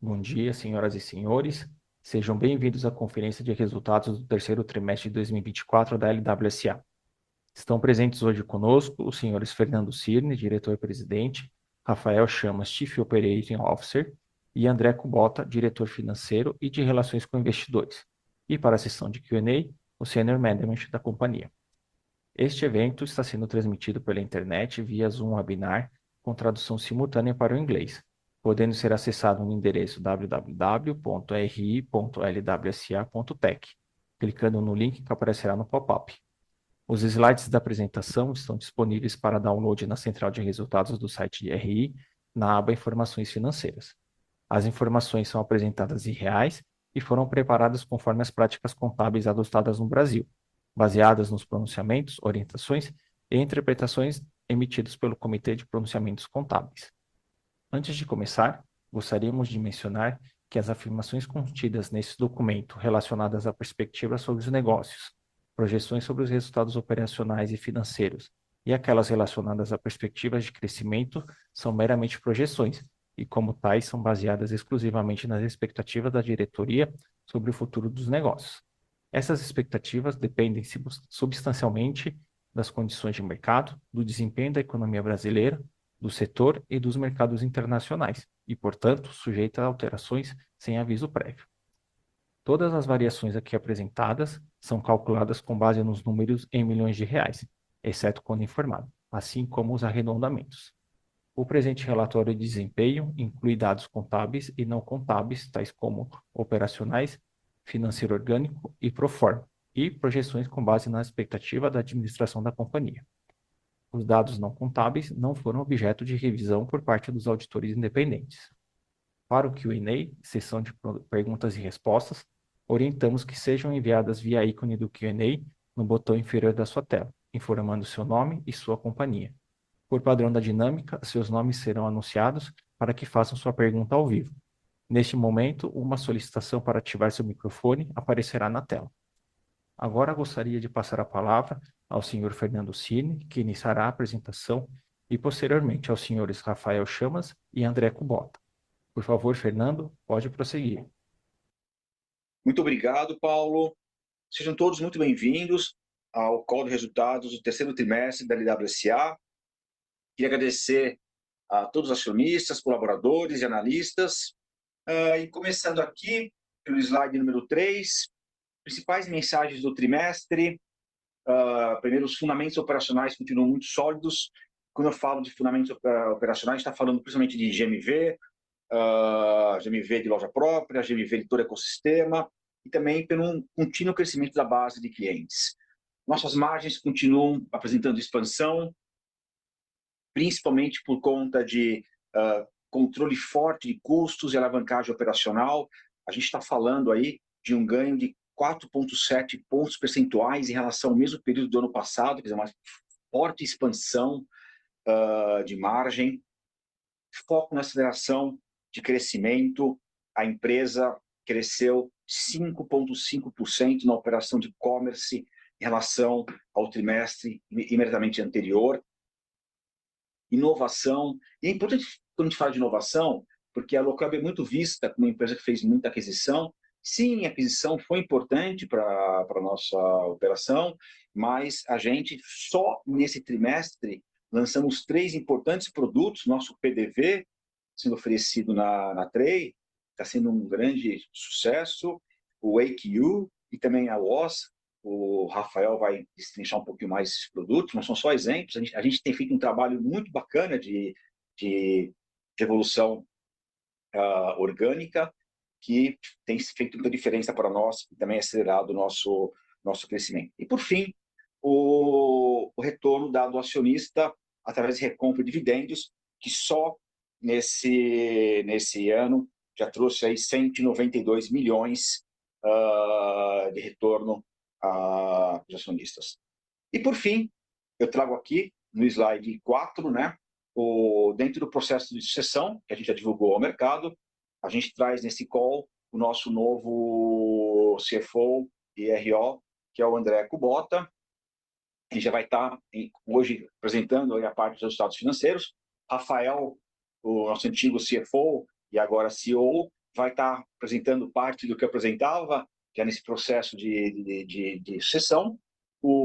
Bom dia, senhoras e senhores. Sejam bem-vindos à conferência de resultados do terceiro trimestre de 2024 da LWSA. Estão presentes hoje conosco os senhores Fernando Cirne, diretor-presidente, Rafael Chamas, Chief Operating Officer, e André Kubota, diretor financeiro e de relações com investidores. E para a sessão de Q&A, o Senior Management da companhia. Este evento está sendo transmitido pela internet via Zoom Webinar com tradução simultânea para o inglês, podendo ser acessado no endereço www.ri.lwsa.tech, clicando no link que aparecerá no pop-up. Os slides da apresentação estão disponíveis para download na central de resultados do site de RI, na aba Informações Financeiras. As informações são apresentadas em reais e foram preparadas conforme as práticas contábeis adotadas no Brasil, baseadas nos pronunciamentos, orientações e interpretações emitidos pelo Comitê de Pronunciamentos Contábeis. Antes de começar, gostaríamos de mencionar que as afirmações contidas nesse documento relacionadas à perspectiva sobre os negócios, projeções sobre os resultados operacionais e financeiros e aquelas relacionadas a perspectivas de crescimento são meramente projeções e, como tais, são baseadas exclusivamente nas expectativas da diretoria sobre o futuro dos negócios. Essas expectativas dependem substancialmente das condições de mercado, do desempenho da economia brasileira, do setor e dos mercados internacionais, e, portanto, sujeita a alterações sem aviso prévio. Todas as variações aqui apresentadas são calculadas com base nos números em milhões de reais, exceto quando informado, assim como os arredondamentos. O presente relatório de desempenho inclui dados contábeis e não contábeis, tais como operacionais, financeiro orgânico e pro forma, e projeções com base na expectativa da administração da companhia. Os dados não contábeis não foram objeto de revisão por parte dos auditores independentes. Para o Q&A, sessão de perguntas e respostas, orientamos que sejam enviadas via ícone do Q&A no botão inferior da sua tela, informando seu nome e sua companhia. Por padrão da dinâmica, seus nomes serão anunciados para que façam sua pergunta ao vivo. Neste momento, uma solicitação para ativar seu microfone aparecerá na tela. Agora gostaria de passar a palavra ao senhor Fernando Cirne, que iniciará a apresentação, e posteriormente aos senhores Rafael Chamas e André Kubota. Por favor, Fernando, pode prosseguir. Muito obrigado, Paulo. Sejam todos muito bem-vindos ao call de resultados do terceiro trimestre da LWSA. Queria agradecer a todos os acionistas, colaboradores e analistas. E começando aqui pelo slide número 3, principais mensagens do trimestre. Primeiro, os fundamentos operacionais continuam muito sólidos. Quando eu falo de fundamentos operacionais, está falando principalmente de GMV, GMV de loja própria, GMV de todo ecossistema, e também pelo um contínuo crescimento da base de clientes. Nossas margens continuam apresentando expansão, principalmente por conta de controle forte de custos e alavancagem operacional. A gente está falando aí de um ganho de 4,7 pontos percentuais em relação ao mesmo período do ano passado, quer dizer, uma forte expansão de margem, foco na aceleração de crescimento. A empresa cresceu 5,5% na operação de e-commerce em relação ao trimestre imediatamente anterior. Inovação, e é importante quando a gente fala de inovação, porque a Locab é muito vista como uma empresa que fez muita aquisição. Sim, a aquisição foi importante para a nossa operação, mas a gente só nesse trimestre lançamos 3 importantes produtos. Nosso PDV, sendo oferecido na Tray, está sendo um grande sucesso, o AQ e também a WOS. O Rafael vai destrinchar um pouquinho mais esses produtos, mas são só exemplos. A gente tem feito um trabalho muito bacana de evolução orgânica, que tem feito muita diferença para nós e também acelerado o nosso crescimento. E, por fim, o retorno dado ao acionista através de recompra de dividendos, que só nesse ano já trouxe aí 192 milhões de retorno aos acionistas. E, por fim, eu trago aqui no slide 4, né, dentro do processo de sucessão, que a gente já divulgou ao mercado, a gente traz nesse call o nosso novo CFO e RO, que é o André Kubota. Ele já vai estar hoje apresentando a parte dos resultados financeiros. Rafael, o nosso antigo CFO e agora CEO, vai estar apresentando parte do que eu apresentava, já nesse processo de sucessão.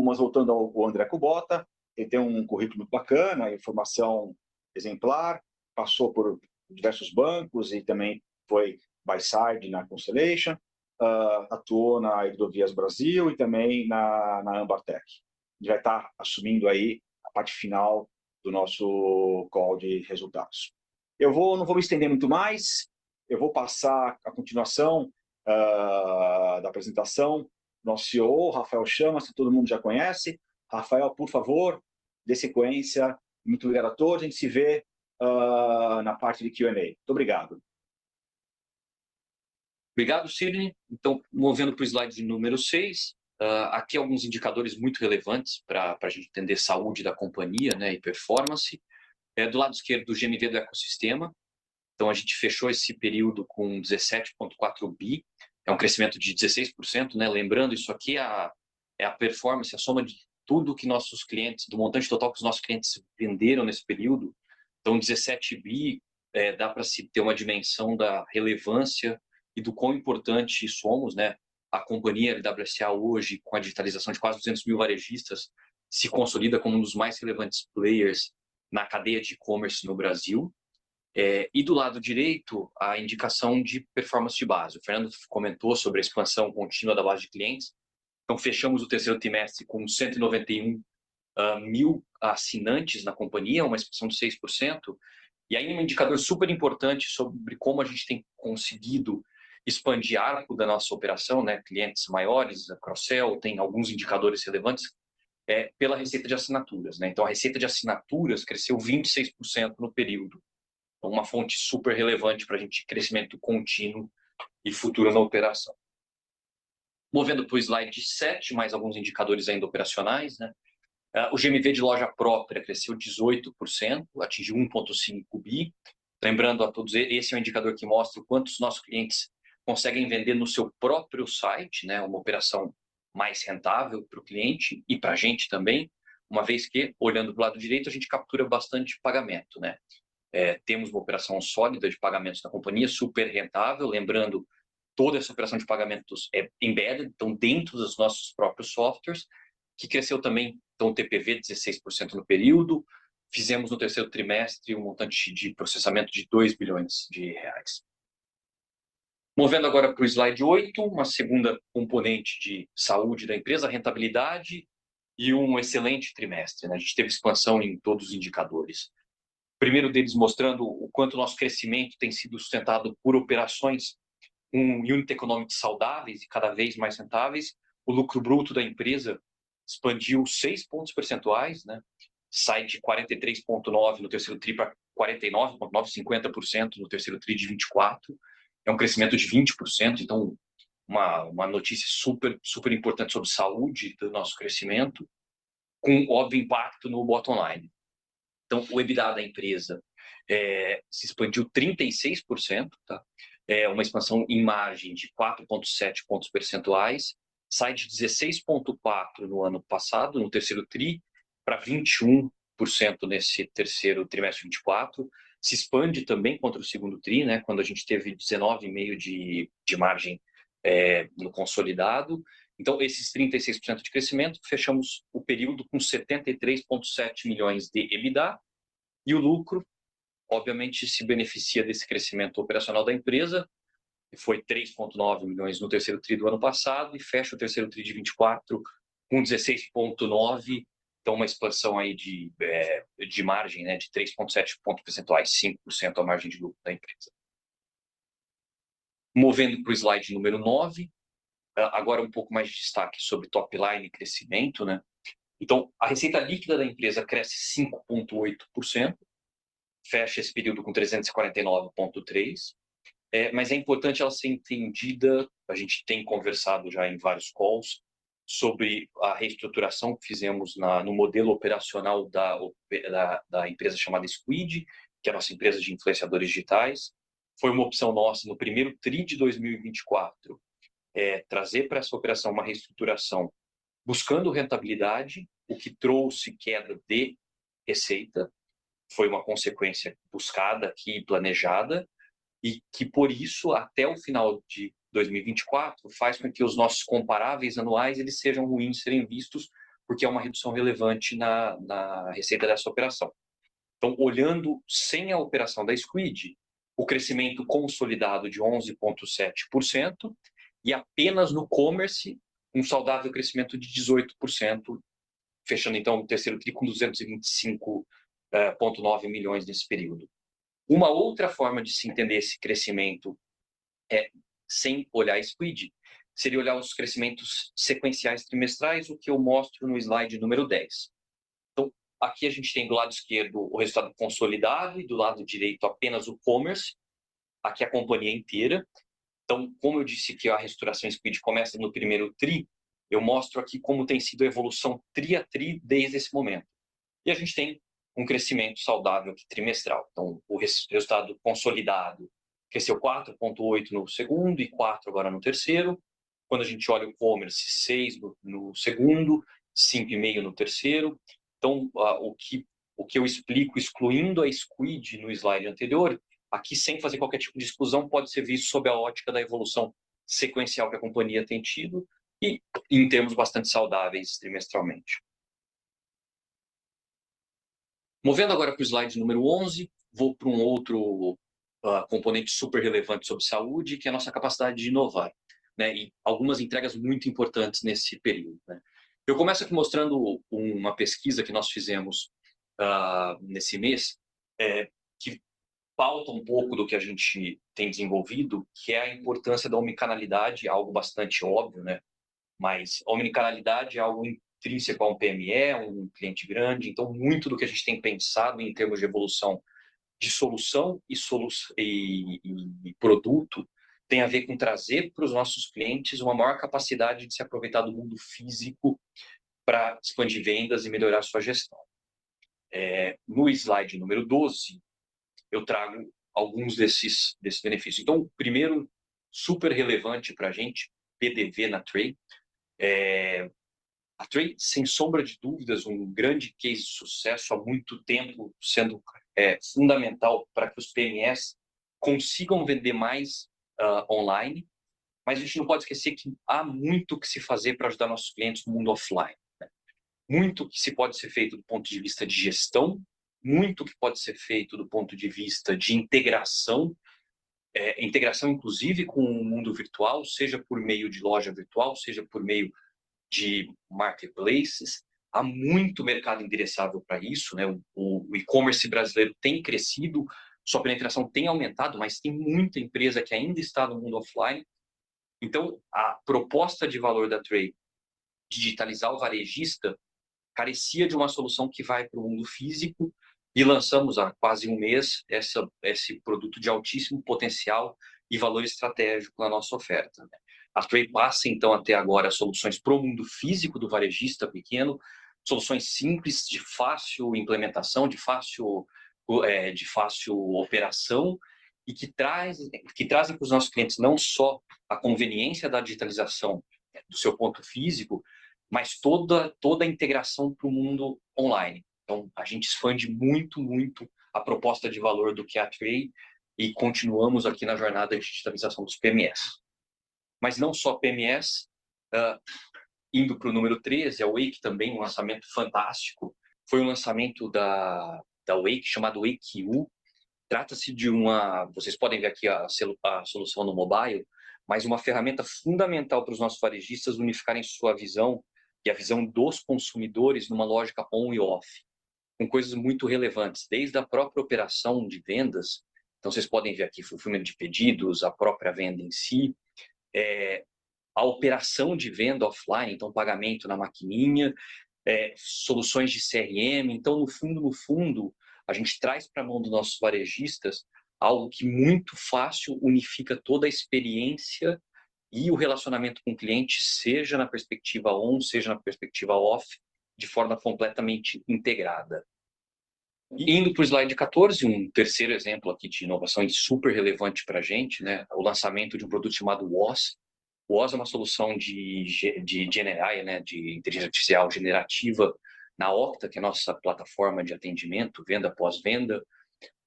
Mas voltando ao André Kubota, ele tem um currículo muito bacana, informação exemplar, passou por diversos bancos e também foi buy-side na Constellation, atuou na Hidrovias Brasil e também na Ambartec. Ele vai estar assumindo aí a parte final do nosso call de resultados. Não vou me estender muito mais, eu vou passar a continuação da apresentação. Nosso CEO, Rafael Chamas, que todo mundo já conhece. Rafael, por favor, dê sequência. Muito obrigado a todos. A gente se vê na parte de Q&A. Muito obrigado. Obrigado, Sidney. Então, movendo para o slide número 6, aqui alguns indicadores muito relevantes para a gente entender saúde da companhia, né, e performance. Do lado esquerdo, o GMV do ecossistema. Então, a gente fechou esse período com 17,4 bi, é um crescimento de 16%, né? Lembrando, isso aqui é a performance, a soma de tudo que nossos clientes, do montante total que os nossos clientes venderam nesse período. Então, 17 bi, dá para se ter uma dimensão da relevância e do quão importante somos, né? A companhia LWSA hoje, com a digitalização de quase 200 mil varejistas, se consolida como um dos mais relevantes players na cadeia de e-commerce no Brasil. E do lado direito, a indicação de performance de base. O Fernando comentou sobre a expansão contínua da base de clientes. Então, fechamos o terceiro trimestre com 191 mil assinantes na companhia, uma expansão de 6%. E aí um indicador super importante sobre como a gente tem conseguido expandir arco da nossa operação, né? Clientes maiores, a cross-sell, tem alguns indicadores relevantes, pela receita de assinaturas, né? Então, a receita de assinaturas cresceu 26% no período. Uma fonte super relevante para a gente, crescimento contínuo e futuro na operação. Movendo para o slide 7, mais alguns indicadores ainda operacionais, né? O GMV de loja própria cresceu 18%, atingiu 1,5 bi. Lembrando a todos, esse é um indicador que mostra o quanto os nossos clientes conseguem vender no seu próprio site, né? Uma operação mais rentável para o cliente e para a gente também, uma vez que, olhando para o lado direito, a gente captura bastante pagamento, né? Temos uma operação sólida de pagamentos na companhia, super rentável. Lembrando, toda essa operação de pagamentos é embedded, então dentro dos nossos próprios softwares, que cresceu também, então o TPV 16% no período. Fizemos no terceiro trimestre um montante de processamento de 2 bilhões de reais. Movendo agora para o slide 8, uma segunda componente de saúde da empresa, a rentabilidade e um excelente trimestre, né? A gente teve expansão em todos os indicadores. O primeiro deles mostrando o quanto o nosso crescimento tem sido sustentado por operações com unit economics saudáveis e cada vez mais rentáveis. O lucro bruto da empresa expandiu 6 pontos percentuais, né? Sai de 43,9% no terceiro TRI para 49,9%, 50% no terceiro TRI de 24%. É um crescimento de 20%, então uma notícia super, super importante sobre saúde do nosso crescimento, com óbvio impacto no bottom line. Então, o EBITDA da empresa se expandiu 36%, tá? Uma expansão em margem de 4,7 pontos percentuais, sai de 16,4% no ano passado, no terceiro TRI, para 21% nesse terceiro trimestre 24%. Se expande também contra o segundo TRI, né, quando a gente teve 19,5% de margem no consolidado. Então, esses 36% de crescimento, fechamos o período com 73,7 milhões de EBITDA, e o lucro, obviamente, se beneficia desse crescimento operacional da empresa, que foi 3,9 milhões no terceiro TRI do ano passado, e fecha o terceiro TRI de 24 com 16,9, então uma expansão aí de margem, né, de 3,7 pontos percentuais, 5% a margem de lucro da empresa. Movendo para o slide número 9, agora um pouco mais de destaque sobre top line e crescimento, né? Então, a receita líquida da empresa cresce 5,8%, fecha esse período com 349,3%, mas é importante ela ser entendida, a gente tem conversado já em vários calls, sobre a reestruturação que fizemos no modelo operacional da empresa chamada Squid, que é a nossa empresa de influenciadores digitais. Foi uma opção nossa no primeiro TRI de 2024, trazer para essa operação uma reestruturação buscando rentabilidade, o que trouxe queda de receita, foi uma consequência buscada aqui, planejada, e que, por isso, até o final de 2024, faz com que os nossos comparáveis anuais eles sejam ruins de serem vistos, porque é uma redução relevante na receita dessa operação. Então, olhando sem a operação da Squid, o crescimento consolidado de 11,7% e apenas no commerce um saudável crescimento de 18%, fechando então o terceiro TRI com 225,9 milhões nesse período. Uma outra forma de se entender esse crescimento sem olhar Squid seria olhar os crescimentos sequenciais trimestrais, o que eu mostro no slide número 10. Então, aqui a gente tem do lado esquerdo o resultado consolidado e do lado direito apenas o commerce, aqui a companhia inteira. Então, como eu disse que a reestruturação Squid começa no primeiro TRI, eu mostro aqui como tem sido a evolução TRI a TRI desde esse momento. E a gente tem um crescimento saudável trimestral. Então, o resultado consolidado cresceu 4,8% no segundo e 4% agora no terceiro. Quando a gente olha o commerce, 6% no segundo, 5,5% no terceiro. Então, o que eu explico, excluindo a Squid no slide anterior, aqui sem fazer qualquer tipo de exclusão, pode ser visto sob a ótica da evolução sequencial que a companhia tem tido e em termos bastante saudáveis trimestralmente. Movendo agora para o slide número 11, vou para um outro componente super relevante sobre saúde, que é a nossa capacidade de inovar, né? E algumas entregas muito importantes nesse período, né? Eu começo aqui mostrando uma pesquisa que nós fizemos nesse mês, que pauta um pouco do que a gente tem desenvolvido, que é a importância da omnicanalidade, algo bastante óbvio, né? Mas a omnicanalidade é algo intrínseco a um PME, um cliente grande. Então, muito do que a gente tem pensado em termos de evolução de solução e produto tem a ver com trazer para os nossos clientes uma maior capacidade de se aproveitar do mundo físico para expandir vendas e melhorar sua gestão. No slide número 12, eu trago alguns desses benefícios. Então, o primeiro, super relevante para a gente, PDV na Tray. A Tray, sem sombra de dúvidas, um grande case de sucesso há muito tempo, sendo fundamental para que os PMEs consigam vender mais online, mas a gente não pode esquecer que há muito que se fazer para ajudar nossos clientes no mundo offline, né? Muito que se pode ser feito do ponto de vista de gestão, muito que pode ser feito do ponto de vista de integração, integração inclusive com o mundo virtual, seja por meio de loja virtual, seja por meio de marketplaces. Há muito mercado endereçável para isso, né? O e-commerce brasileiro tem crescido, sua penetração tem aumentado, mas tem muita empresa que ainda está no mundo offline. Então, a proposta de valor da Tray, digitalizar o varejista, carecia de uma solução que vai para o mundo físico e lançamos há quase um mês esse produto de altíssimo potencial e valor estratégico na nossa oferta, né? A Tray passa, então, até agora soluções para o mundo físico do varejista pequeno, soluções simples, de fácil implementação, de fácil operação, e que trazem para os nossos clientes não só a conveniência da digitalização do seu ponto físico, mas toda a integração para o mundo online. Então, a gente expande muito, muito a proposta de valor do que é a Tray e continuamos aqui na jornada de digitalização dos PMEs. Mas não só PMEs, indo para o número 13, a Wake também, um lançamento fantástico. Foi um lançamento da Wake, chamado Wake U. Trata-se de vocês podem ver aqui a solução no mobile, mas uma ferramenta fundamental para os nossos varejistas unificarem sua visão e a visão dos consumidores numa lógica on e off, com coisas muito relevantes, desde a própria operação de vendas. Então, vocês podem ver aqui fulfillment de pedidos, a própria venda em si, a operação de venda offline, então pagamento na maquininha, soluções de CRM. Então, no fundo, a gente traz para a mão dos nossos varejistas algo que muito fácil unifica toda a experiência e o relacionamento com o cliente, seja na perspectiva on, seja na perspectiva off, de forma completamente integrada. E indo para o slide 14, um terceiro exemplo aqui de inovação super relevante para a gente, né? O lançamento de um produto chamado WOS. O WOS é uma solução de GenAI, né? De inteligência artificial generativa na Octa, que é a nossa plataforma de atendimento, venda pós-venda.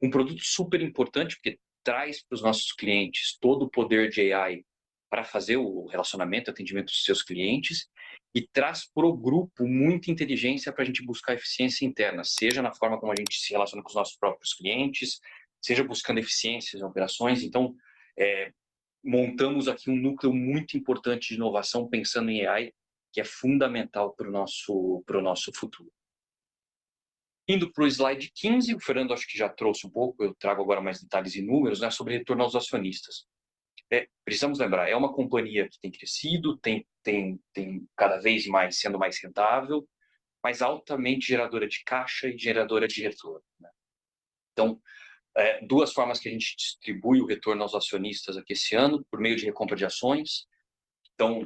Um produto super importante, porque traz para os nossos clientes todo o poder de AI para fazer o relacionamento, atendimento dos seus clientes, e traz para o grupo muita inteligência para a gente buscar eficiência interna, seja na forma como a gente se relaciona com os nossos próprios clientes, seja buscando eficiências em operações. Então, montamos aqui um núcleo muito importante de inovação pensando em AI, que é fundamental para o nosso futuro. Indo para o slide 15, o Fernando acho que já trouxe um pouco, eu trago agora mais detalhes e números, né, sobre retorno aos acionistas. Precisamos lembrar, é uma companhia que tem crescido, tem cada vez mais sendo mais rentável, mas altamente geradora de caixa e geradora de retorno, né? Então, duas formas que a gente distribui o retorno aos acionistas aqui esse ano, por meio de recompra de ações. Então,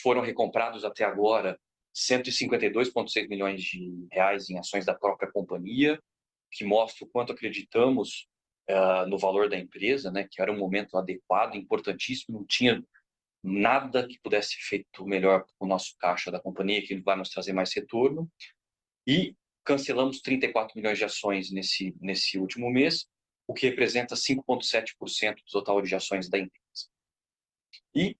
foram recomprados até agora 152,6 milhões de reais em ações da própria companhia, que mostra o quanto acreditamos no valor da empresa, né, que era um momento adequado, importantíssimo, não tinha nada que pudesse ser feito melhor com o nosso caixa da companhia, que vai nos trazer mais retorno. E cancelamos 34 milhões de ações nesse último mês, o que representa 5,7% do total de ações da empresa. E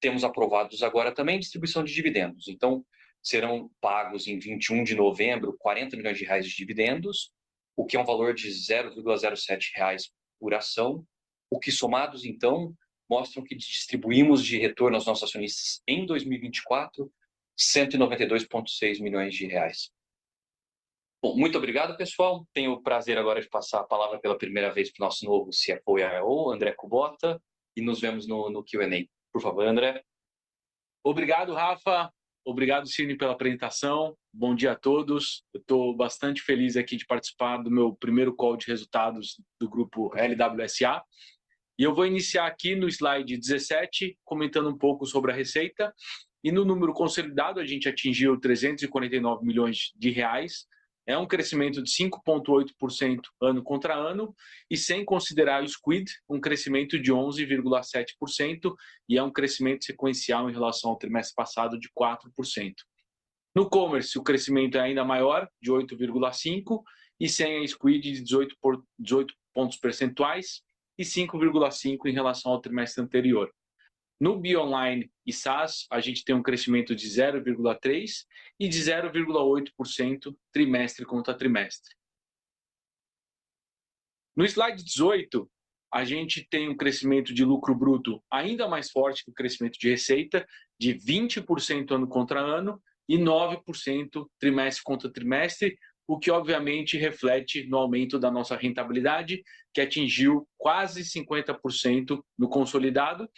temos aprovados agora também distribuição de dividendos. Então, serão pagos em 21 de novembro 40 milhões de reais de dividendos, o que é um valor de R$ 0,07 por ação, o que somados, então, mostram que distribuímos de retorno aos nossos acionistas em 2024 192,6 milhões de reais. Bom, muito obrigado, pessoal. Tenho o prazer agora de passar a palavra pela primeira vez para o nosso novo CFO e IO, André Kubota, e nos vemos no Q&A. Por favor, André. Obrigado, Rafa. Obrigado, Cine, pela apresentação. Bom dia a todos. Eu estou bastante feliz aqui de participar do meu primeiro call de resultados do grupo LWSA. E eu vou iniciar aqui no slide 17, comentando um pouco sobre a receita. E no número consolidado, a gente atingiu 349 milhões de reais. É um crescimento de 5,8% ano contra ano, e sem considerar o Squid, um crescimento de 11,7%, e é um crescimento sequencial em relação ao trimestre passado de 4%. No commerce, o crescimento é ainda maior, de 8,5%, e sem a Squid de 18 pontos percentuais, e 5,5% em relação ao trimestre anterior. No Bionline e SaaS, a gente tem um crescimento de 0,3% e de 0,8% trimestre contra trimestre. No slide 18, a gente tem um crescimento de lucro bruto ainda mais forte que o crescimento de receita, de 20% ano contra ano e 9% trimestre contra trimestre, o que obviamente reflete no aumento da nossa rentabilidade, que atingiu quase 50% no consolidado,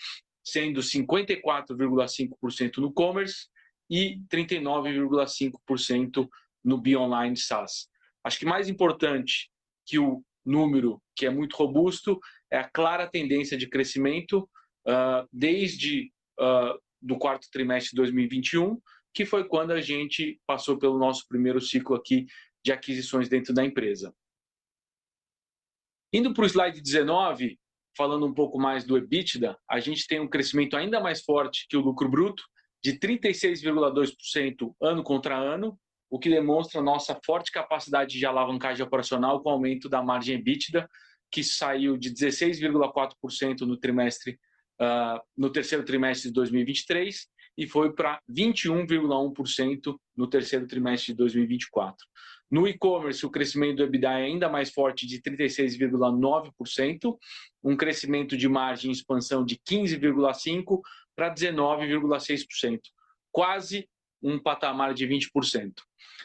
sendo 54,5% no commerce e 39,5% no Bionline SaaS. Acho que mais importante que o número, que é muito robusto, é a clara tendência de crescimento desde do quarto trimestre de 2021, que foi quando a gente passou pelo nosso primeiro ciclo aqui de aquisições dentro da empresa. Indo para o slide 19, falando um pouco mais do EBITDA, a gente tem um crescimento ainda mais forte que o lucro bruto, de 36,2% ano contra ano, o que demonstra nossa forte capacidade de alavancagem operacional com o aumento da margem EBITDA, que saiu de 16,4% no terceiro trimestre de 2023 e foi para 21,1% no terceiro trimestre de 2024. No e-commerce, o crescimento do EBITDA é ainda mais forte, de 36,9%, um crescimento de margem e expansão de 15,5% para 19,6%, quase um patamar de 20%.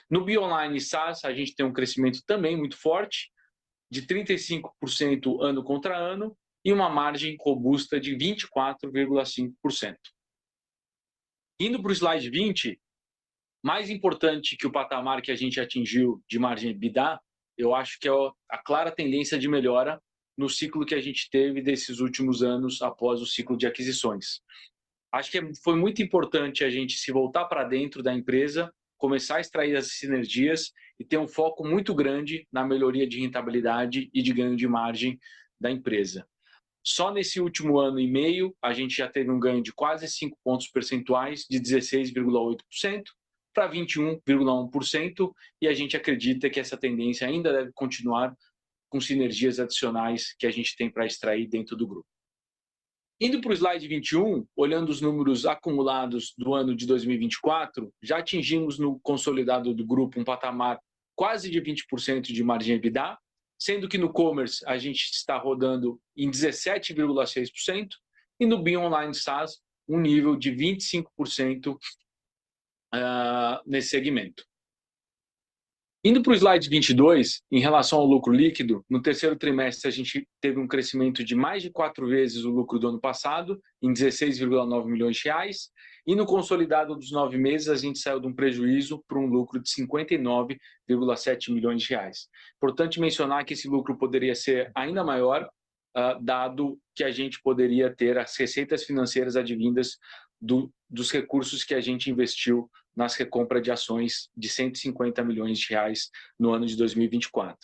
No Bionline e SaaS, a gente tem um crescimento também muito forte, de 35% ano contra ano, e uma margem robusta de 24,5%. Indo para o slide 20, mais importante que o patamar que a gente atingiu de margem EBITDA, eu acho que é a clara tendência de melhora no ciclo que a gente teve desses últimos anos após o ciclo de aquisições. Acho que foi muito importante a gente se voltar para dentro da empresa, começar a extrair as sinergias e ter um foco muito grande na melhoria de rentabilidade e de ganho de margem da empresa. Só nesse último ano e meio, a gente já teve um ganho de quase 5 pontos percentuais, de 16,8% para 21,1%, e a gente acredita que essa tendência ainda deve continuar com sinergias adicionais que a gente tem para extrair dentro do grupo. Indo para o slide 21, olhando os números acumulados do ano de 2024, já atingimos no consolidado do grupo um patamar quase de 20% de margem EBITDA, sendo que no commerce a gente está rodando em 17,6% e no BIM Online SaaS um nível de 25% nesse segmento. Indo para o slide 22, em relação ao lucro líquido, no terceiro trimestre a gente teve um crescimento de mais de 4 vezes o lucro do ano passado, em 16,9 milhões de reais, e no consolidado dos 9 meses a gente saiu de um prejuízo para um lucro de 59,7 milhões de reais. Importante mencionar que esse lucro poderia ser ainda maior, dado que a gente poderia ter as receitas financeiras advindas dos recursos que a gente investiu nas recompras de ações de 150 milhões de reais no ano de 2024.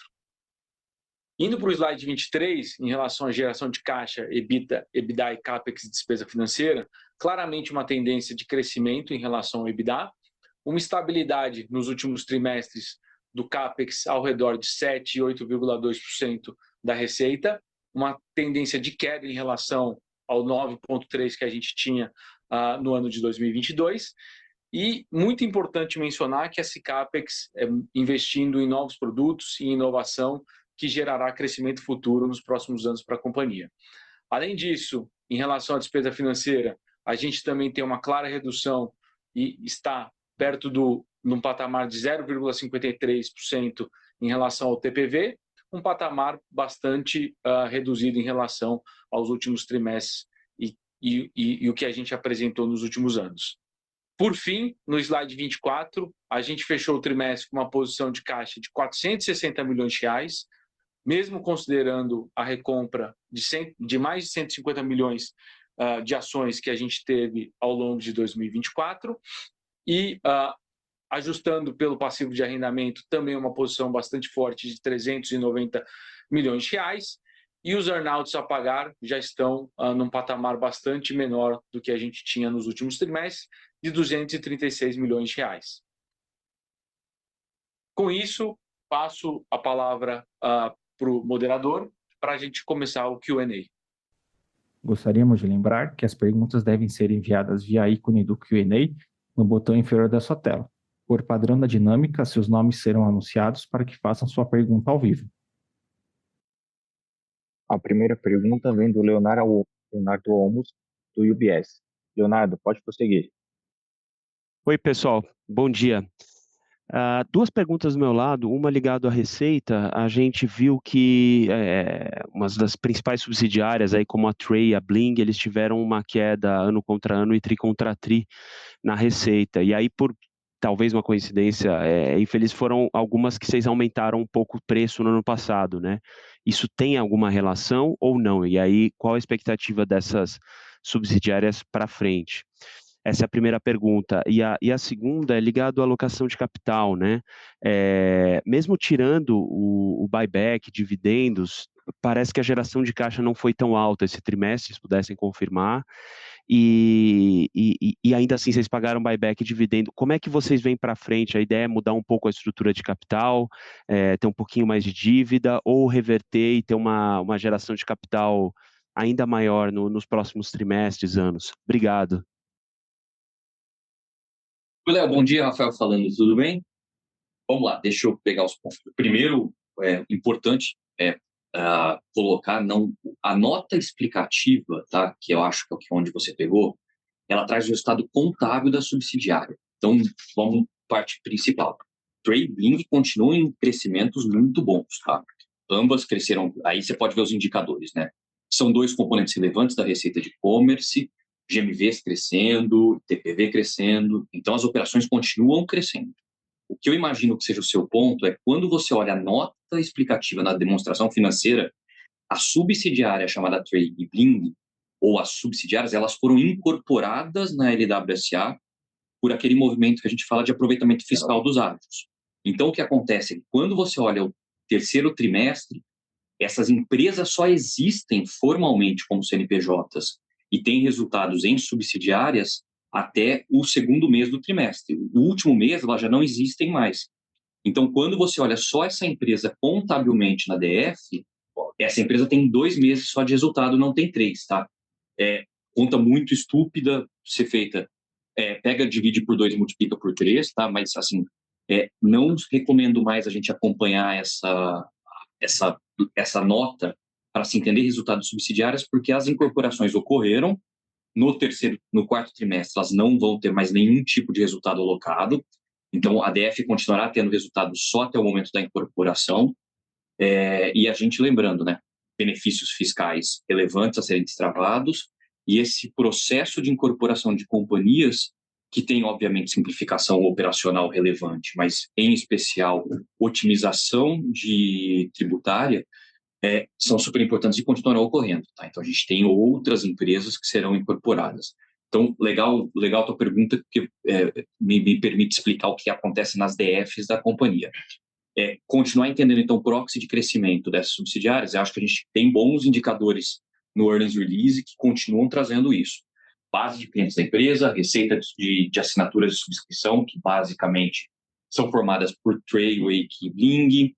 Indo para o slide 23, em relação à geração de caixa, EBITDA e CAPEX e despesa financeira, claramente uma tendência de crescimento em relação ao EBITDA, uma estabilidade nos últimos trimestres do CAPEX ao redor de 7 e 8,2% da receita, uma tendência de queda em relação ao 9,3% que a gente tinha no ano de 2022, e muito importante mencionar que esse CAPEX é investindo em novos produtos e inovação que gerará crescimento futuro nos próximos anos para a companhia. Além disso, em relação à despesa financeira, a gente também tem uma clara redução e está perto num patamar de 0,53% em relação ao TPV, um patamar bastante reduzido em relação aos últimos trimestres e o que a gente apresentou nos últimos anos. Por fim, no slide 24, a gente fechou o trimestre com uma posição de caixa de 460 milhões de reais, mesmo considerando a recompra de mais de 150 milhões de ações que a gente teve ao longo de 2024, e ajustando pelo passivo de arrendamento, também uma posição bastante forte de 390 milhões de reais, e os earnouts a pagar já estão num patamar bastante menor do que a gente tinha nos últimos trimestres, de 236 milhões de reais. Com isso, passo a palavra para o moderador para a gente começar o Q&A. Gostaríamos de lembrar que as perguntas devem ser enviadas via ícone do Q&A no botão inferior da sua tela. Por padrão da dinâmica, seus nomes serão anunciados para que façam sua pergunta ao vivo. A primeira pergunta vem do Leonardo Olmos, do UBS. Leonardo, pode prosseguir. Oi, pessoal. Bom dia. Duas perguntas do meu lado, uma ligada à receita. A gente viu que uma das principais subsidiárias, aí, como a Tray e a Bling, eles tiveram uma queda ano contra ano e tri contra tri na receita. E aí, por talvez uma coincidência infeliz, foram algumas que vocês aumentaram um pouco o preço no ano passado, né? Isso tem alguma relação ou não? E aí, qual a expectativa dessas subsidiárias para frente? Essa é a primeira pergunta. E a segunda é ligado à alocação de capital, né? Mesmo tirando o buyback, dividendos, parece que a geração de caixa não foi tão alta esse trimestre, se pudessem confirmar. E ainda assim vocês pagaram buyback e dividendo. Como é que vocês vêm para frente? A ideia é mudar um pouco a estrutura de capital, ter um pouquinho mais de dívida, ou reverter e ter uma geração de capital ainda maior nos próximos trimestres, anos? Obrigado. Léo, bom dia, Rafael falando, tudo bem? Vamos lá, deixa eu pegar os pontos. Primeiro, importante colocar a nota explicativa, tá? Que eu acho que é onde você pegou, ela traz o resultado contábil da subsidiária. Então, vamos parte principal. Tray e Bling continuam em crescimentos muito bons, tá? Ambas cresceram, aí você pode ver os indicadores, né? São dois componentes relevantes da receita de e-commerce, GMVs crescendo, TPV crescendo, então as operações continuam crescendo. O que eu imagino que seja o seu ponto é quando você olha a nota explicativa na demonstração financeira, a subsidiária chamada Tray e Bling, ou as subsidiárias, elas foram incorporadas na LWSA por aquele movimento que a gente fala de aproveitamento fiscal dos ágios. Então o que acontece é que quando você olha o terceiro trimestre, essas empresas só existem formalmente como CNPJs e têm resultados em subsidiárias até o segundo mês do trimestre. O último mês, elas já não existem mais. Então, quando você olha só essa empresa contabilmente na DF, essa empresa tem 2 meses só de resultado, não tem 3, tá? Conta muito estúpida ser feita. Pega, divide por 2 e multiplica por 3, tá? Mas, assim, não recomendo mais a gente acompanhar essa nota para se entender resultados subsidiários, porque as incorporações ocorreram no quarto trimestre, elas não vão ter mais nenhum tipo de resultado alocado. Então, a DF continuará tendo resultado só até o momento da incorporação. E a gente lembrando, né, benefícios fiscais relevantes a serem destravados e esse processo de incorporação de companhias que tem, obviamente, simplificação operacional relevante, mas, em especial, otimização tributária, são super importantes e continuarão ocorrendo. Tá? Então, a gente tem outras empresas que serão incorporadas. Então, legal a tua pergunta, porque me permite explicar o que acontece nas DFs da companhia. Continuar entendendo, então, o proxy de crescimento dessas subsidiárias, eu acho que a gente tem bons indicadores no earnings release que continuam trazendo isso. Base de clientes da empresa, receita de assinaturas de subscrição, que basicamente são formadas por Tray, Wake e Bling,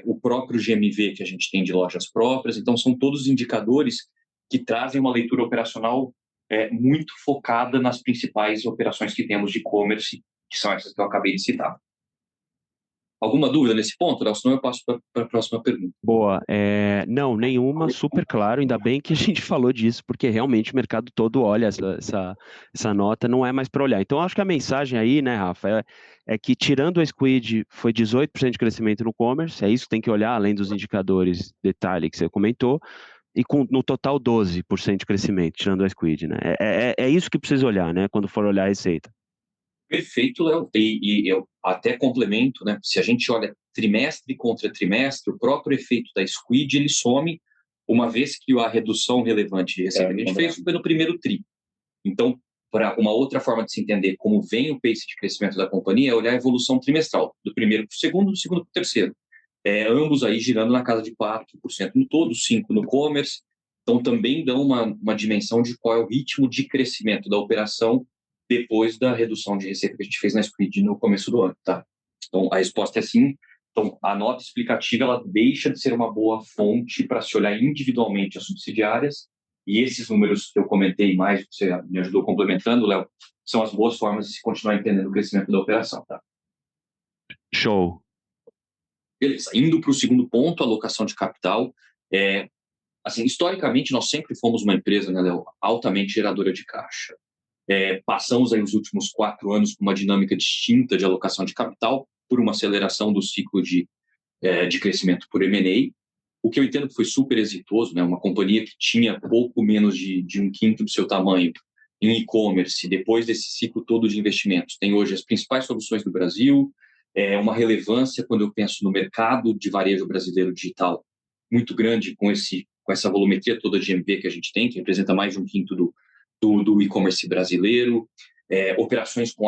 o próprio GMV que a gente tem de lojas próprias. Então, são todos indicadores que trazem uma leitura operacional muito focada nas principais operações que temos de e-commerce, que são essas que eu acabei de citar. Alguma dúvida nesse ponto, Léo? Senão eu passo para a próxima pergunta. Boa. Não, nenhuma, super claro. Ainda bem que a gente falou disso, porque realmente o mercado todo olha essa nota, não é mais para olhar. Então, acho que a mensagem aí, né, Rafa, é que tirando a Squid, foi 18% de crescimento no commerce, é isso que tem que olhar, além dos indicadores detalhe que você comentou, e no total 12% de crescimento, tirando a Squid, né? É isso que precisa olhar, né, quando for olhar a receita. Perfeito, Léo. E eu até complemento, né? Se a gente olha trimestre contra trimestre, o próprio efeito da Squid, ele some, uma vez que a redução relevante de receita que a gente fez foi no primeiro tri. Então, para uma outra forma de se entender como vem o pace de crescimento da companhia, é olhar a evolução trimestral, do primeiro para o segundo, do segundo para o terceiro. Ambos aí girando na casa de 4% no todo, 5% no commerce. Então, também dão uma dimensão de qual é o ritmo de crescimento da operação depois da redução de receita que a gente fez na Squid no começo do ano, tá? Então, a resposta é sim. Então, a nota explicativa, ela deixa de ser uma boa fonte para se olhar individualmente as subsidiárias, e esses números que eu comentei mais, que você me ajudou complementando, Léo, são as boas formas de se continuar entendendo o crescimento da operação, tá? Show. Beleza. Indo para o segundo ponto, alocação de capital. Assim, historicamente, nós sempre fomos uma empresa, né, Léo, altamente geradora de caixa. Passamos aí os últimos 4 anos com uma dinâmica distinta de alocação de capital por uma aceleração do ciclo de crescimento por M&A, o que eu entendo que foi super exitoso, né? Uma companhia que tinha pouco menos de 1/5 do seu tamanho em e-commerce, depois desse ciclo todo de investimentos, tem hoje as principais soluções do Brasil, uma relevância quando eu penso no mercado de varejo brasileiro digital muito grande com essa volumetria toda de GMV que a gente tem, que representa mais de 1/5 do e-commerce brasileiro, operações com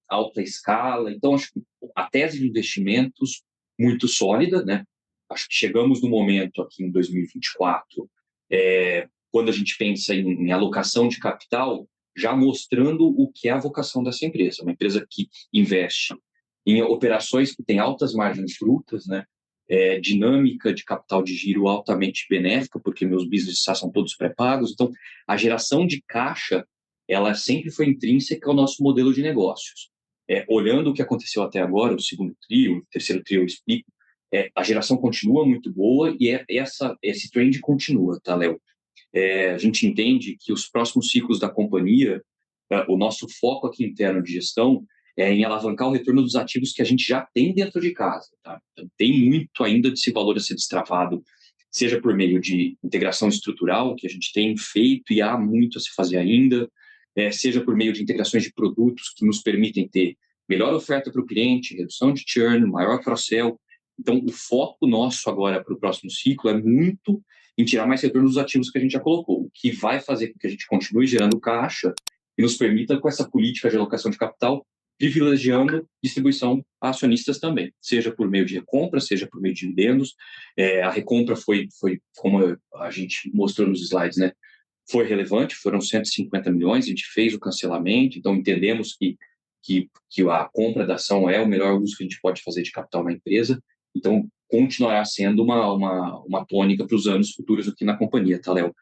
alta escala. Então, acho que a tese de investimentos muito sólida, né? Acho que chegamos no momento aqui em 2024, quando a gente pensa em alocação de capital, já mostrando o que é a vocação dessa empresa. Uma empresa que investe em operações que têm altas margens brutas, né? Dinâmica de capital de giro altamente benéfica, porque meus business são todos pré-pagos. Então, a geração de caixa, ela sempre foi intrínseca ao nosso modelo de negócios. Olhando o que aconteceu até agora, o segundo trio, o terceiro trio, eu explico, a geração continua muito boa e esse trend continua, tá, Léo? A gente entende que os próximos ciclos da companhia, o nosso foco aqui interno de gestão é em alavancar o retorno dos ativos que a gente já tem dentro de casa, tá? Então, tem muito ainda desse valor a ser destravado, seja por meio de integração estrutural, que a gente tem feito e há muito a se fazer ainda, seja por meio de integrações de produtos que nos permitem ter melhor oferta para o cliente, redução de churn, maior cross-sell. Então, o foco nosso agora para o próximo ciclo é muito em tirar mais retorno dos ativos que a gente já colocou, o que vai fazer com que a gente continue gerando caixa e nos permita, com essa política de alocação de capital, privilegiando distribuição a acionistas também, seja por meio de recompra, seja por meio de dividendos. A recompra foi, como a gente mostrou nos slides, né? Foi relevante, foram 150 milhões, a gente fez o cancelamento, então entendemos que que a compra da ação é o melhor uso que a gente pode fazer de capital na empresa. Então, continuará sendo uma tônica para os anos futuros aqui na companhia, tá, Léo?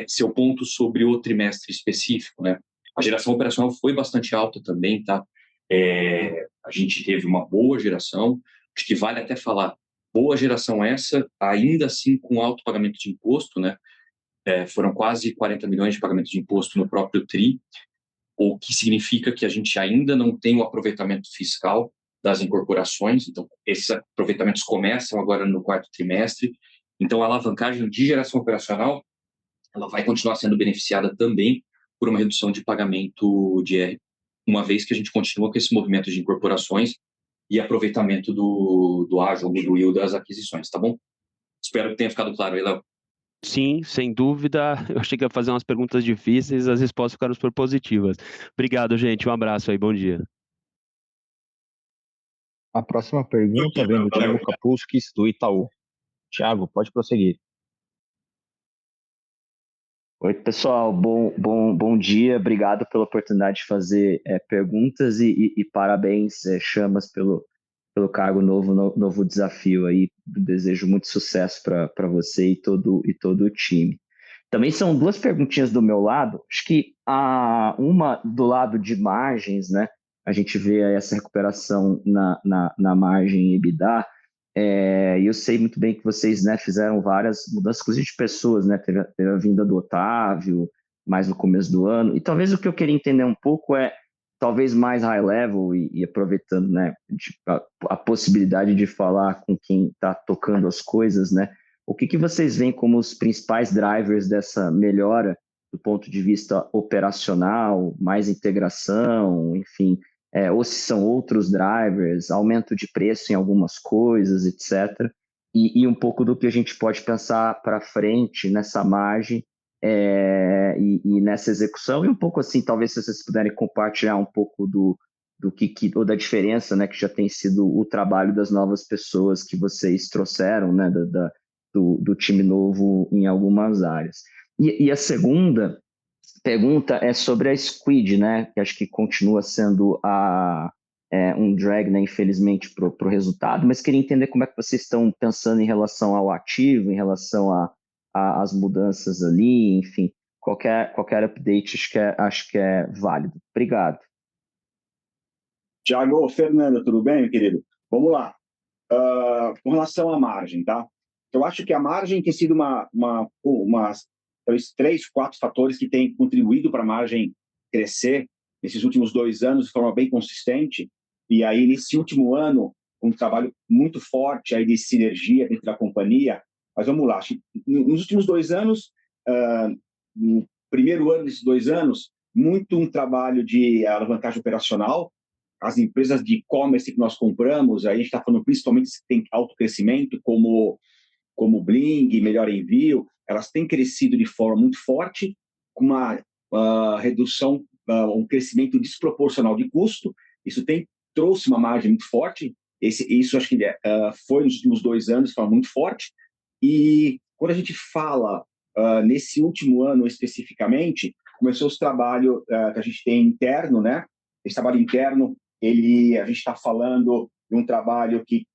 Seu ponto sobre o trimestre específico, né? A geração operacional foi bastante alta também, tá? A gente teve uma boa geração, acho que vale até falar, boa geração essa, ainda assim com alto pagamento de imposto, né? Foram quase 40 milhões de pagamento de imposto no próprio TRI, o que significa que a gente ainda não tem o aproveitamento fiscal das incorporações, então esses aproveitamentos começam agora no quarto trimestre, então a alavancagem de geração operacional ela vai continuar sendo beneficiada também por uma redução de pagamento de IR, uma vez que a gente continua com esse movimento de incorporações e aproveitamento do ágio, do yield das aquisições, tá bom? Espero que tenha ficado claro aí, Léo. Sim, sem dúvida. Eu achei que ia fazer umas perguntas difíceis, as respostas ficaram super positivas. Obrigado, gente. Um abraço aí, bom dia. A próxima pergunta vem do Thiago Kapulskis, do Itaú. Thiago, pode prosseguir. Oi, pessoal, bom dia, obrigado pela oportunidade de fazer perguntas e parabéns, Chamas, pelo cargo novo desafio aí. Desejo muito sucesso para você e todo o time. Também são duas perguntinhas do meu lado, acho que uma do lado de margens, né? A gente vê aí essa recuperação na margem EBITDA. E eu sei muito bem que vocês, né, fizeram várias mudanças, inclusive de pessoas, né? Teve a vinda do Otávio, mais no começo do ano. E talvez o que eu queria entender um pouco talvez mais high level e aproveitando, né, a possibilidade de falar com quem está tocando as coisas, né? O que vocês veem como os principais drivers dessa melhora do ponto de vista operacional, mais integração, enfim, ou se são outros drivers, aumento de preço em algumas coisas, etc. E um pouco do que a gente pode pensar para frente nessa margem e nessa execução, e um pouco assim, talvez se vocês puderem compartilhar um pouco ou da diferença, né, que já tem sido o trabalho das novas pessoas que vocês trouxeram, né, do time novo em algumas áreas. E a segunda pergunta é sobre a Squid, né? Que acho que continua sendo um drag, né, infelizmente, para o resultado, mas queria entender como é que vocês estão pensando em relação ao ativo, em relação às mudanças ali, enfim, qualquer update acho que é válido. Obrigado. Tiago, Fernando, tudo bem, meu querido? Vamos lá. Com relação à margem, tá? Eu acho que a margem tem sido três, quatro fatores que têm contribuído para a margem crescer nesses últimos 2 anos de forma bem consistente. E aí, nesse último ano, um trabalho muito forte aí de sinergia dentro da companhia. Mas vamos lá. Nos últimos 2 anos, no primeiro ano desses 2 anos, muito um trabalho de alavancagem operacional. As empresas de e-commerce que nós compramos, aí a gente está falando principalmente que tem alto crescimento, como Bling, Melhor Envio, elas têm crescido de forma muito forte, com uma redução, um crescimento desproporcional de custo. Isso trouxe uma margem muito forte. Isso acho que foi nos últimos 2 anos de forma muito forte. E quando a gente fala nesse último ano especificamente, começou esse trabalho que a gente tem interno, né? Esse trabalho interno, a gente está falando de um trabalho que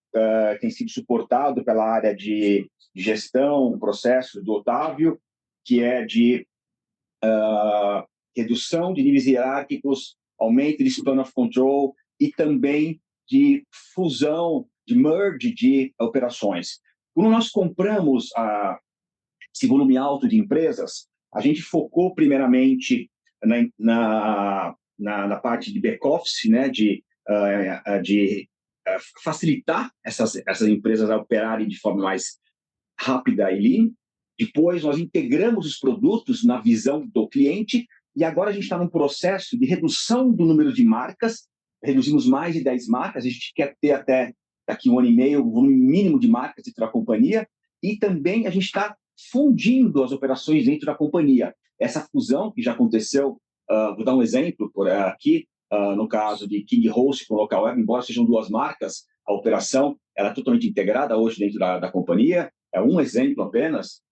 tem sido suportado pela área de gestão, processos do Otávio, que é de redução de níveis hierárquicos, aumento de span of control e também de fusão, de merge de operações. Quando nós compramos esse volume alto de empresas, a gente focou primeiramente na parte de back-office, né, de facilitar essas empresas a operarem de forma mais rápida e lean. Depois, nós integramos os produtos na visão do cliente e agora a gente está num processo de redução do número de marcas. Reduzimos mais de 10 marcas, a gente quer ter até daqui 1 ano e meio o volume mínimo de marcas dentro da companhia e também a gente está fundindo as operações dentro da companhia. Essa fusão que já aconteceu, vou dar um exemplo por aqui, no caso de King Host com Local Web, embora sejam 2 marcas, a operação ela é totalmente integrada hoje dentro da companhia. É um exemplo apenas,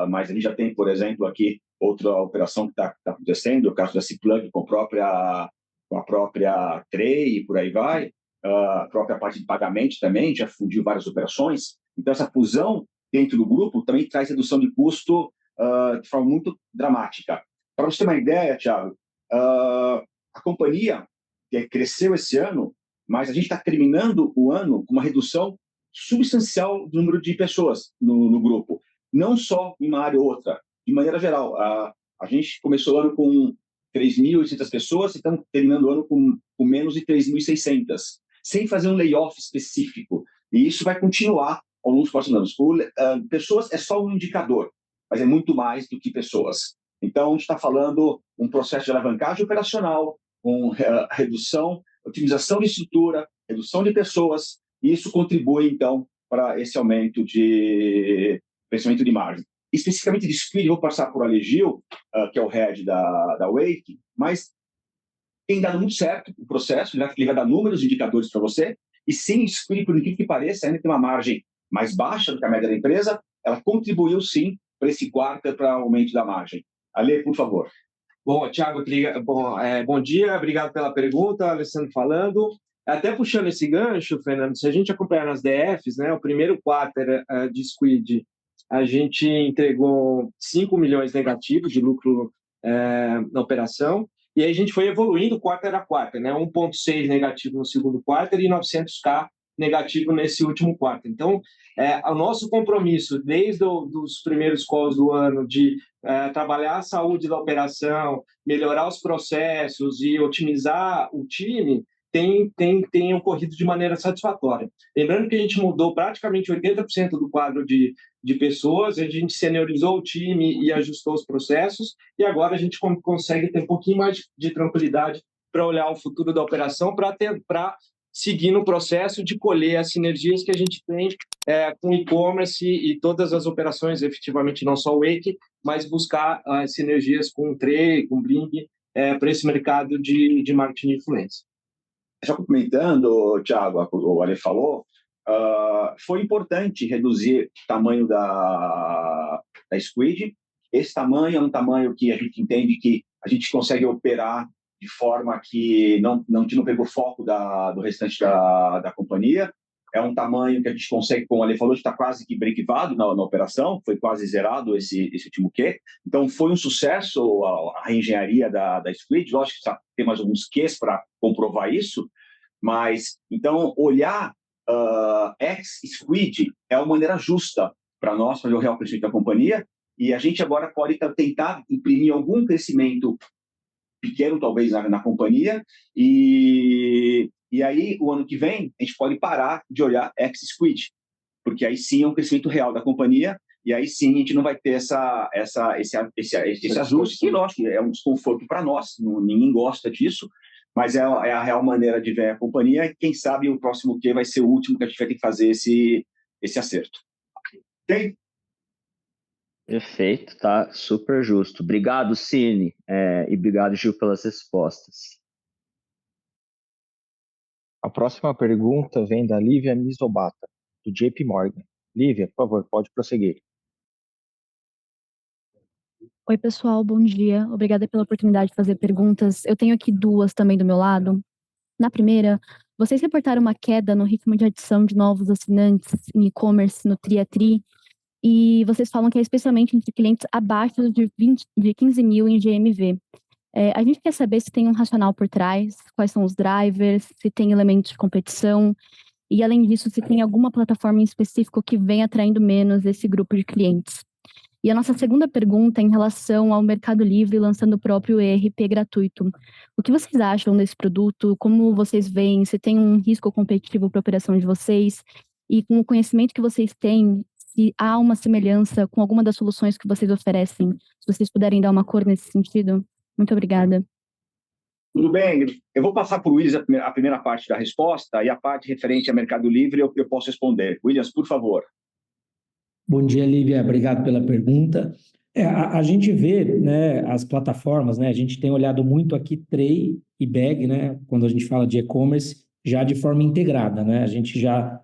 mas a gente já tem, por exemplo, aqui outra operação que está acontecendo, o caso da Cplug com a própria com a própria Tray e por aí vai, a própria parte de pagamento também, já fundiu várias operações. Então, essa fusão dentro do grupo também traz redução de custo de forma muito dramática. Para você ter uma ideia, Thiago, a companhia cresceu esse ano, mas a gente está terminando o ano com uma redução substancial do número de pessoas no grupo. Não só em uma área ou outra, de maneira geral. A gente começou o ano com 3.800 pessoas e estamos terminando o ano com menos de 3.600, sem fazer um layoff específico. E isso vai continuar ao longo dos próximos anos. Pessoas é só um indicador, mas é muito mais do que pessoas. Então, a gente está falando um processo de alavancagem operacional, com redução, otimização de estrutura, redução de pessoas, e isso contribui, então, para esse aumento de crescimento de margem. Especificamente de Squid, vou passar por Alegil, que é o head da Wake, mas tem dado muito certo o processo, ele vai dar números, indicadores para você, e sim, Squid, por incrível que pareça, ainda tem uma margem mais baixa do que a média da empresa, ela contribuiu, sim, para esse quarto, para o aumento da margem. Ale, por favor. Bom, Thiago, bom dia, obrigado pela pergunta, Alessandro falando. Até puxando esse gancho, Fernando, se a gente acompanhar nas DFs, né, o primeiro quarter de Squid, a gente entregou 5 milhões negativos de lucro na operação, e aí a gente foi evoluindo quarter a quarter, né, 1,6 negativo no segundo quarter e 900K negativo nesse último quarto. Então, o nosso compromisso, desde os primeiros calls do ano, de trabalhar a saúde da operação, melhorar os processos e otimizar o time, tem ocorrido de maneira satisfatória. Lembrando que a gente mudou praticamente 80% do quadro de pessoas, a gente seniorizou o time e ajustou os processos, e agora a gente consegue ter um pouquinho mais de tranquilidade para olhar o futuro da operação, para seguir no processo de colher as sinergias que a gente tem com e-commerce e todas as operações, efetivamente, não só o Wake, mas buscar as sinergias com o Tray, com o Bling, para esse mercado de marketing de influência. Já complementando, Thiago, o Ale falou, foi importante reduzir o tamanho da Squid. Esse tamanho é um tamanho que a gente entende que a gente consegue operar de forma que não pegou foco do restante da companhia. É um tamanho que a gente consegue, como a Ale falou, está quase que break-even na operação, foi quase zerado esse último Q. Então, foi um sucesso a reengenharia da Squid. Lógico que tem mais alguns Qs para comprovar isso, mas, então, olhar ex-Squid é uma maneira justa para nós, para o real crescimento da companhia, e a gente agora pode tentar imprimir algum crescimento pequeno, talvez, na companhia, e aí, o ano que vem, a gente pode parar de olhar ex-Squid, porque aí sim é um crescimento real da companhia, e aí sim a gente não vai ter esse ajuste, que, lógico, é um desconforto para nós, ninguém gosta disso, mas é a real maneira de ver a companhia, e quem sabe o próximo Q vai ser o último que a gente vai ter que fazer esse acerto. Ok? Perfeito, tá super justo. Obrigado, Cine, e obrigado, Gil, pelas respostas. A próxima pergunta vem da Lívia Nizobata, do JP Morgan. Lívia, por favor, pode prosseguir. Oi, pessoal, bom dia. Obrigada pela oportunidade de fazer perguntas. Eu tenho aqui duas também do meu lado. Na primeira, vocês reportaram uma queda no ritmo de adição de novos assinantes em e-commerce no Tri-a-Tri, e vocês falam que é especialmente entre clientes abaixo de 15 mil em GMV. A gente quer saber se tem um racional por trás, quais são os drivers, se tem elementos de competição, e além disso, se tem alguma plataforma em específico que vem atraindo menos esse grupo de clientes. E a nossa segunda pergunta é em relação ao Mercado Livre lançando o próprio ERP gratuito. O que vocês acham desse produto? Como vocês veem? Se tem um risco competitivo para a operação de vocês? E com o conhecimento que vocês têm, se há uma semelhança com alguma das soluções que vocês oferecem? Se vocês puderem dar uma cor nesse sentido. Muito obrigada. Tudo bem, eu vou passar para o Williams a primeira parte da resposta, e a parte referente ao Mercado Livre eu posso responder. Williams, por favor. Bom dia, Lívia. Obrigado pela pergunta. A gente vê, né, as plataformas, né, a gente tem olhado muito aqui Tray e Bag, né, quando a gente fala de e-commerce, já de forma integrada, né? A gente já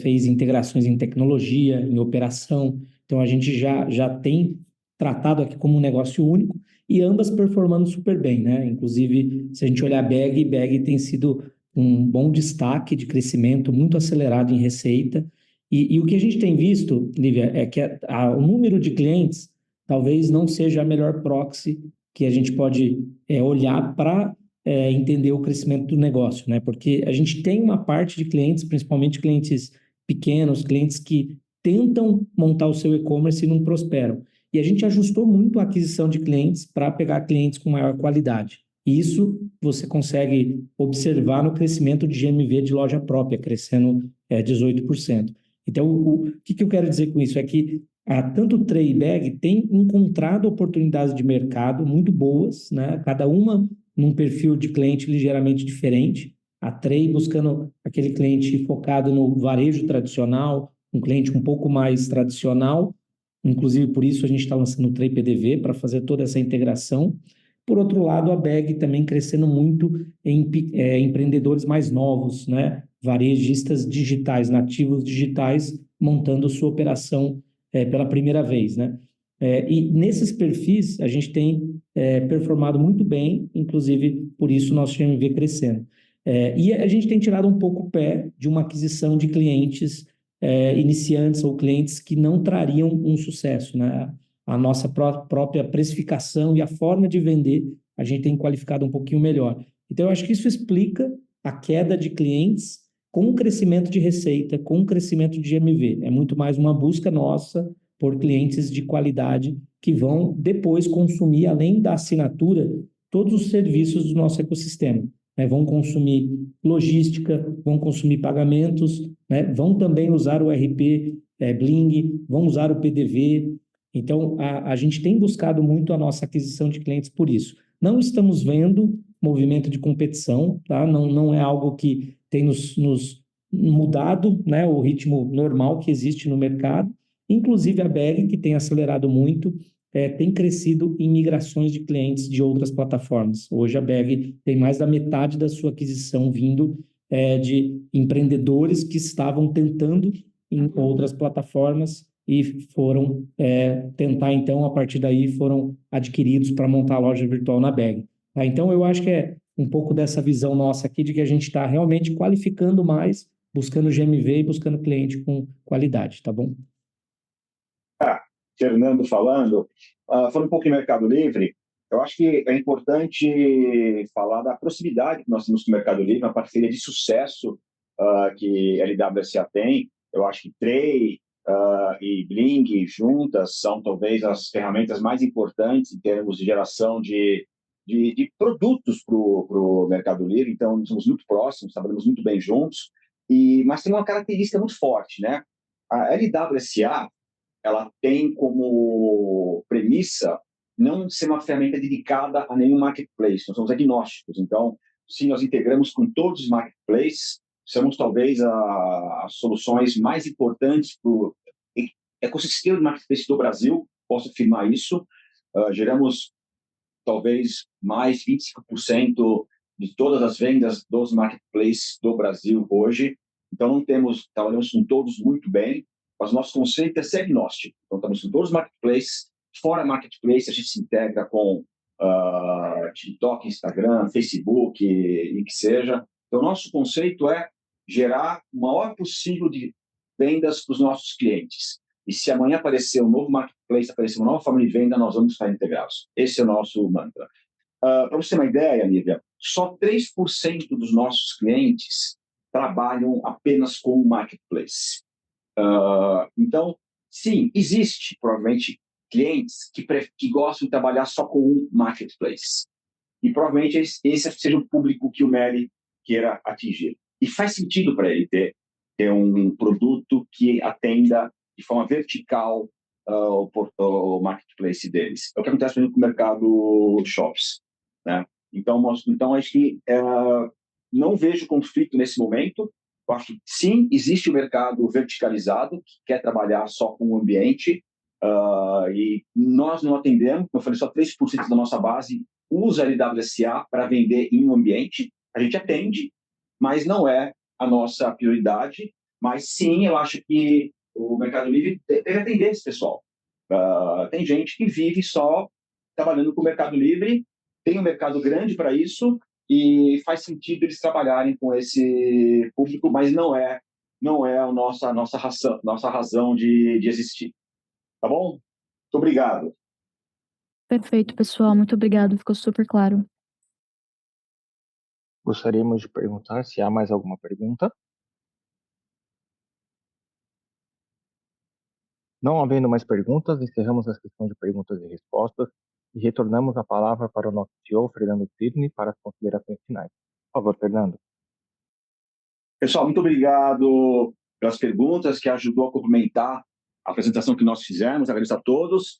fez integrações em tecnologia, em operação, então a gente já tem tratado aqui como um negócio único, e ambas performando super bem, né? Inclusive, se a gente olhar a Bag tem sido um bom destaque de crescimento muito acelerado em receita. E o que a gente tem visto, Lívia, é que o número de clientes talvez não seja a melhor proxy que a gente pode olhar para entender o crescimento do negócio, né? Porque a gente tem uma parte de clientes, principalmente clientes pequenos, clientes que tentam montar o seu e-commerce e não prosperam. E a gente ajustou muito a aquisição de clientes para pegar clientes com maior qualidade. E isso você consegue observar no crescimento de GMV de loja própria, crescendo 18%. Então, o que eu quero dizer com isso? É que tanto o Tray e Bag tem encontrado oportunidades de mercado muito boas, né? Cada uma num perfil de cliente ligeiramente diferente. A Tray buscando aquele cliente focado no varejo tradicional, um cliente um pouco mais tradicional. Inclusive, por isso, a gente está lançando o Tray PDV para fazer toda essa integração. Por outro lado, a Bag também crescendo muito em empreendedores mais novos, né? Varejistas digitais, nativos digitais, montando sua operação pela primeira vez, né? E nesses perfis, a gente tem performado muito bem, inclusive por isso o nosso GMV crescendo. E a gente tem tirado um pouco o pé de uma aquisição de clientes iniciantes ou clientes que não trariam um sucesso, né? A nossa própria precificação e a forma de vender, a gente tem qualificado um pouquinho melhor. Então, eu acho que isso explica a queda de clientes com o crescimento de receita, com o crescimento de GMV. É muito mais uma busca nossa por clientes de qualidade que vão depois consumir, além da assinatura, todos os serviços do nosso ecossistema. Né? Vão consumir logística, vão consumir pagamentos, né? Vão também usar o RP Bling, vão usar o PDV. Então, a gente tem buscado muito a nossa aquisição de clientes por isso. Não estamos vendo movimento de competição, tá? Não é algo que tem nos mudado, né, o ritmo normal que existe no mercado. Inclusive, a Bag, que tem acelerado muito, tem crescido em migrações de clientes de outras plataformas. Hoje, a Bag tem mais da metade da sua aquisição vindo de empreendedores que estavam tentando em outras plataformas e foram tentar, então, a partir daí, foram adquiridos para montar a loja virtual na Bag. Tá? Então, eu acho que é um pouco dessa visão nossa aqui de que a gente está realmente qualificando mais, buscando GMV e buscando cliente com qualidade, tá bom? Fernando falando um pouco em Mercado Livre, eu acho que é importante falar da proximidade que nós temos com o Mercado Livre, uma parceria de sucesso que a LWSA tem. Eu acho que Tray e Bling juntas são talvez as ferramentas mais importantes em termos de geração de produtos para o Mercado Livre. Então, nós somos muito próximos, trabalhamos muito bem juntos, mas tem uma característica muito forte, né? A LWSA, ela tem como premissa não ser uma ferramenta dedicada a nenhum marketplace. Nós somos agnósticos. Então, sim, nós integramos com todos os marketplaces, somos talvez as soluções mais importantes para o ecossistema de marketplace do Brasil, posso afirmar isso. Geramos talvez mais 25% de todas as vendas dos marketplaces do Brasil hoje. Então, trabalhamos com todos muito bem, mas o nosso conceito é ser agnóstico. Então, estamos com todos os marketplaces. Fora marketplace, a gente se integra com TikTok, Instagram, Facebook e que seja. Então, nosso conceito é gerar o maior possível de vendas para os nossos clientes. E se amanhã aparecer um novo marketplace, aparecer uma nova forma de venda, nós vamos estar integrados. Esse é o nosso mantra. Para você ter uma ideia, Lívia, só 3% dos nossos clientes trabalham apenas com o marketplace. Então, sim, existe, provavelmente, clientes que gostam de trabalhar só com um marketplace. E provavelmente esse seja o público que o Meli queira atingir. E faz sentido para ele ter um produto que atenda de forma vertical o marketplace deles. É o que acontece com o mercado shops, né? Então acho que não vejo conflito nesse momento. Eu acho que, sim, existe o mercado verticalizado que quer trabalhar só com o ambiente e nós não atendemos. Como eu falei, só 3% da nossa base usa a LWSA para vender em um ambiente. A gente atende, mas não é a nossa prioridade. Mas, sim, eu acho que o Mercado Livre deve atender esse pessoal. Tem gente que vive só trabalhando com o Mercado Livre, tem um mercado grande para isso e faz sentido eles trabalharem com esse público, mas não é a nossa razão de existir. Tá bom? Muito obrigado. Perfeito, pessoal. Muito obrigado. Ficou super claro. Gostaríamos de perguntar se há mais alguma pergunta. Não havendo mais perguntas, encerramos a sessão de perguntas e respostas e retornamos a palavra para o nosso CEO, Fernando Cirne, para as considerações finais. Por favor, Fernando. Pessoal, muito obrigado pelas perguntas, que ajudou a complementar a apresentação que nós fizemos. Agradeço a todos.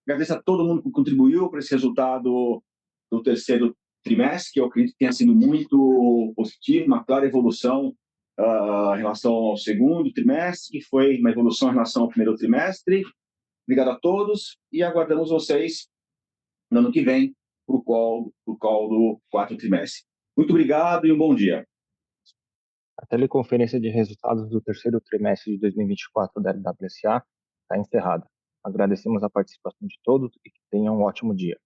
Agradeço a todo mundo que contribuiu para esse resultado do terceiro trimestre, que eu acredito que tenha sido muito positivo, uma clara evolução em relação ao segundo trimestre, que foi uma evolução em relação ao primeiro trimestre. Obrigado a todos e aguardamos vocês no ano que vem para o call do quarto trimestre. Muito obrigado e um bom dia. A teleconferência de resultados do terceiro trimestre de 2024 da LWSA está encerrada. Agradecemos a participação de todos e que tenham um ótimo dia.